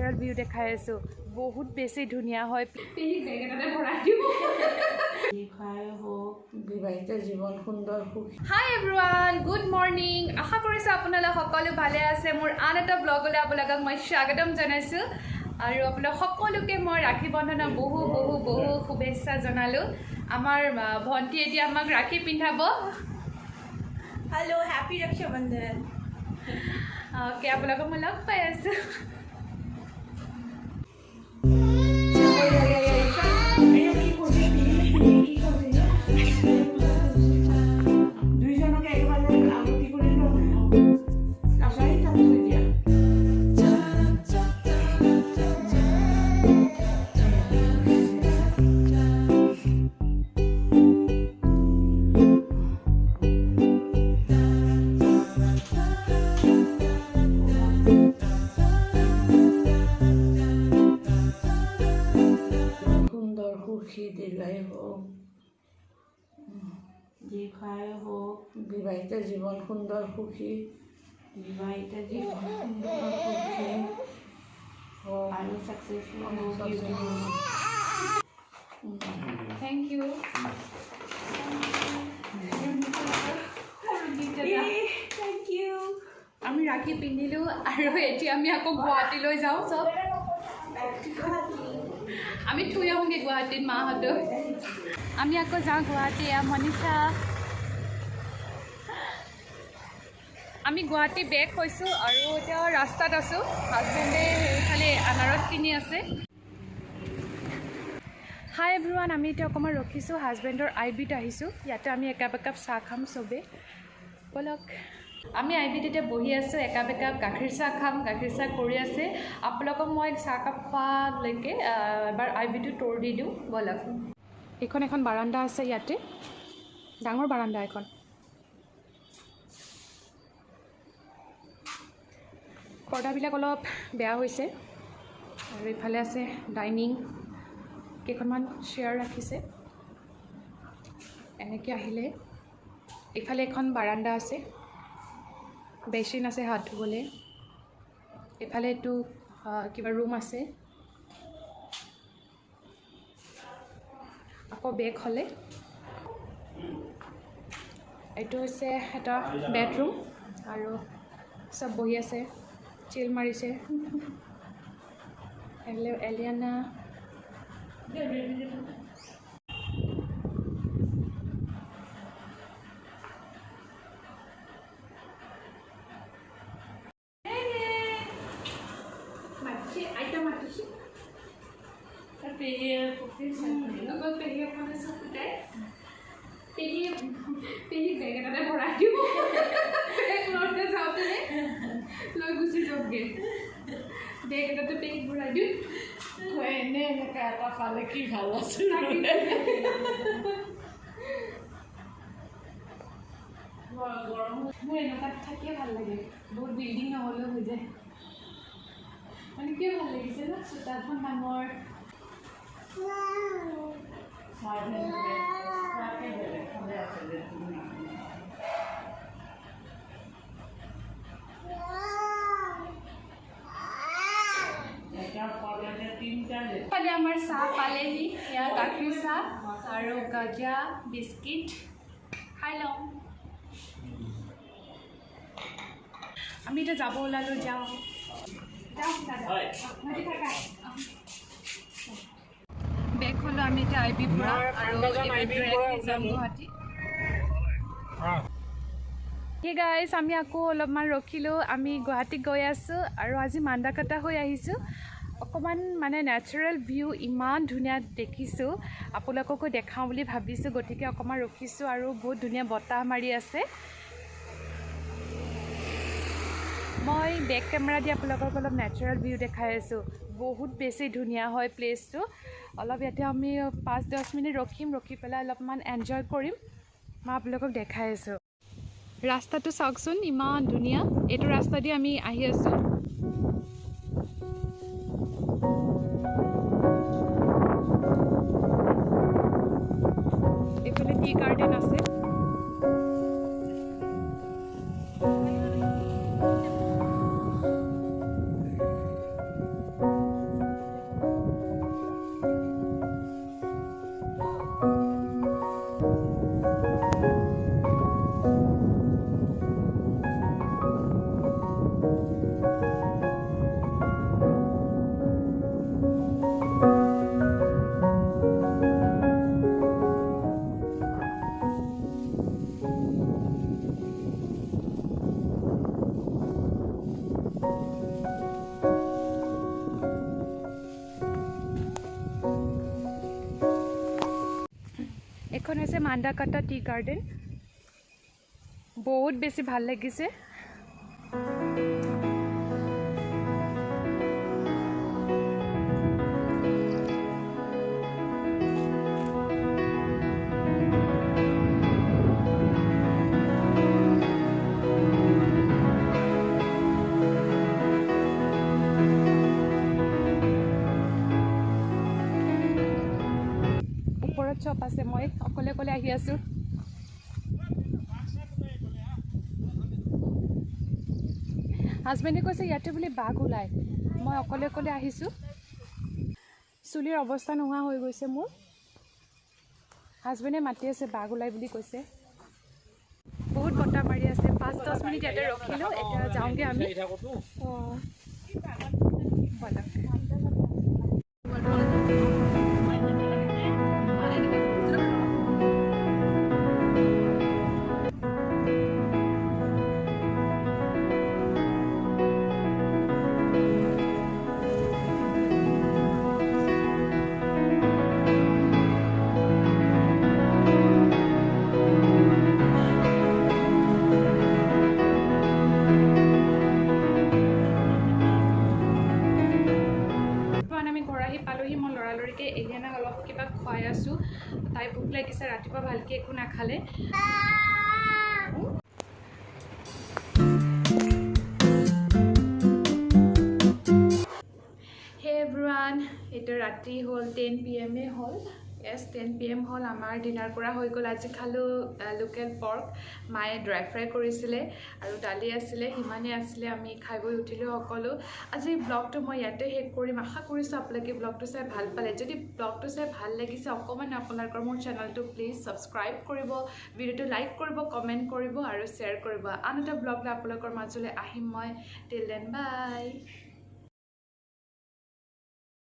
natural view দেখাই আছোঁ বহুত বেছি ধুনীয়া হয় জীৱন সুন্দৰ সুখী হাই এভৰিৱান গুড মৰ্নিং আশা কৰিছোঁ আপোনালোক সকলো ভালে আছে মোৰ আন এটা ব্লগলৈ আপোনালোকক মই স্বাগতম জনাইছোঁ আৰু আপোনালোক সকলোকে মই ৰাখী বন্ধনৰ বহু বহু বহু শুভেচ্ছা জনালোঁ আমাৰ ভণ্টি এতিয়া আমাক ৰাখী পিন্ধাব হেল্ল' হেপী ৰক্ষা বন্ধন অ'কে আপোনালোকক মই লগ পাই আছোঁ দীৰ্ঘায়ু হোক বিবাহিত জীৱন সুন্দৰ সুখী বিবাহিত জীৱন সুন্দৰ সুখী আৰু successful thank you thank you আমি ৰাখী পিন্ধিলোঁ আৰু এতিয়া আমি আকৌ গুৱাহাটীলৈ যাওঁ চব আমি থৈ আহোঁগৈ গুৱাহাটীত মাহঁতক আমি আকৌ যাওঁ গুৱাহাটী মনীষা আমি গুৱাহাটী বেক হৈছোঁ আৰু এতিয়া ৰাস্তাত আছোঁ হাজবেণ্ডে সেইফালে আনাৰস কিনি আছে হাই এভৰিৱান আমি এতিয়া অকণমান ৰখিছোঁ হাজবেণ্ডৰ IBত আহিছোঁ ইয়াতে আমি একাপ একাপ চাহ খাম চবেই ব'লক আমি IBত এতিয়া বহি আছোঁ একাপ একাপ গাখীৰ চাহ খাম গাখীৰ চাহ কৰি আছে আপোনালোকক মই চাহকাপ খোৱালৈকে এবাৰ IBটো তোৰ দি দিওঁ ব'লক এইখন এখন বাৰাণ্ডা আছে ইয়াতে ডাঙৰ বাৰাণ্ডা এখন পৰ্দাবিলাক অলপ বেয়া হৈছে আৰু ইফালে আছে ডাইনিং কেইখনমান চেয়াৰ ৰাখিছে এনেকৈ আহিলে ইফালে এখন বাৰাণ্ডা আছে বেচিন আছে হাত ধুবলৈ ইফালে এইটো কিবা ৰুম আছে আকৌ বেক হ'লে এইটো হৈছে এটা বেডৰুম আৰু চব বহি আছে চিল মাৰিছে এলিয়ানা পেহী বেগ এটাতে ভৰাই দিব ঘৰতে যাওঁতে লৈ গুচি যাওঁগৈ বেগ এটাতে পেহীক ভৰাই দিওঁ এনে এনেকৈ এটা পালে কি ভাল আছে মোৰ এনেকুৱাত থাকিয়ে ভাল লাগে বহুত বিল্ডিং নহ'লেও হৈ যায় মানে কিয় ভাল লাগিছে ন চোতালখন ডাঙৰ আমাৰ চাহ পালেহি এয়া গাখীৰ চাহ আৰু গজা বিস্কিট খাই লওঁ আমি এতিয়া যাব ওলালোঁ যাওঁ বেগ হ'লোঁ আমি এতিয়া IB পৰা আৰু যাম গুৱাহাটী সেই গাইজ আমি আকৌ অলপমান ৰখিলোঁ আমি গুৱাহাটীত গৈ আছোঁ আৰু আজি মান্দাকাটা হৈ আহিছোঁ অকণমান মানে নেচাৰেল ভিউ ইমান ধুনীয়া দেখিছোঁ আপোনালোককো দেখাওঁ বুলি ভাবিছোঁ গতিকে অকণমান ৰখিছোঁ আৰু বহুত ধুনীয়া বতাহ মাৰি আছে মই বেক কেমেৰা দি আপোনালোকক অলপ নেচাৰেল ভিউ দেখাই আছোঁ বহুত বেছি ধুনীয়া হয় প্লেচটো অলপ ইয়াতে আমি 5-10 মিনিট ৰখি পেলাই অলপমান এনজয় কৰিম মই আপোনালোকক দেখাই আছোঁ ৰাস্তাটো চাওকচোন ইমান ধুনীয়া এইটো ৰাস্তা দি আমি আহি আছোঁ এইফালে টি গাৰ্ডেন আছে এইখন হৈছে মাণ্ডাকাটা টি গাৰ্ডেন বহুত বেছি ভাল লাগিছে ওপৰত চপ আছে মই অকলে অকলে আহি আছোঁ হাজবেণ্ডে কৈছে ইয়াতে বোলে বাঘ ওলায় মই অকলে অকলে আহিছোঁ চুলিৰ অৱস্থা নোহোৱা হৈ গৈছে মোৰ হাজবেণ্ডে মাতি আছে বাঘ ওলায় বুলি কৈছে বহুত বতাহ মাৰি আছে 5-10 মিনিট ইয়াতে ৰখিলোঁ এতিয়া যাওঁগৈ আমি অঁ ব'লক আমি ঘৰ আহি পালোহি মই লৰালৰিকৈ এলিয়ানাক অলপ কিবা খুৱাই আছোঁ তাই ভোক লাগিছে ৰাতিপুৱা ভালকৈ একো নাখালে হে এভৰিৱান এতিয়া ৰাতি হ'ল 10 PM হ'ল yes 10 PM হ'ল আমাৰ ডিনাৰ কৰা হৈ গ'ল আজি খালোঁ লোকেল পৰ্ক মায়ে ড্ৰাই ফ্ৰাই কৰিছিলে আৰু দালি আছিলে সিমানেই আছিলে আমি খাই বৈ উঠিলোঁ সকলো আজি ব্লগটো মই ইয়াতে শেষ কৰিম আশা কৰিছোঁ আপোনালোকে ব্লগটো চাই ভাল পালে যদি ব্লগটো চাই ভাল লাগিছে অকণমান আপোনালোকৰ মোৰ চেনেলটো প্লিজ ছাবস্ক্ৰাইব কৰিব ভিডিঅ'টো লাইক কৰিব কমেণ্ট কৰিব আৰু শ্বেয়াৰ কৰিব আন এটা ব্লগ লৈ আপোনালোকৰ মাজলৈ আহিম মই টিল দেন বাই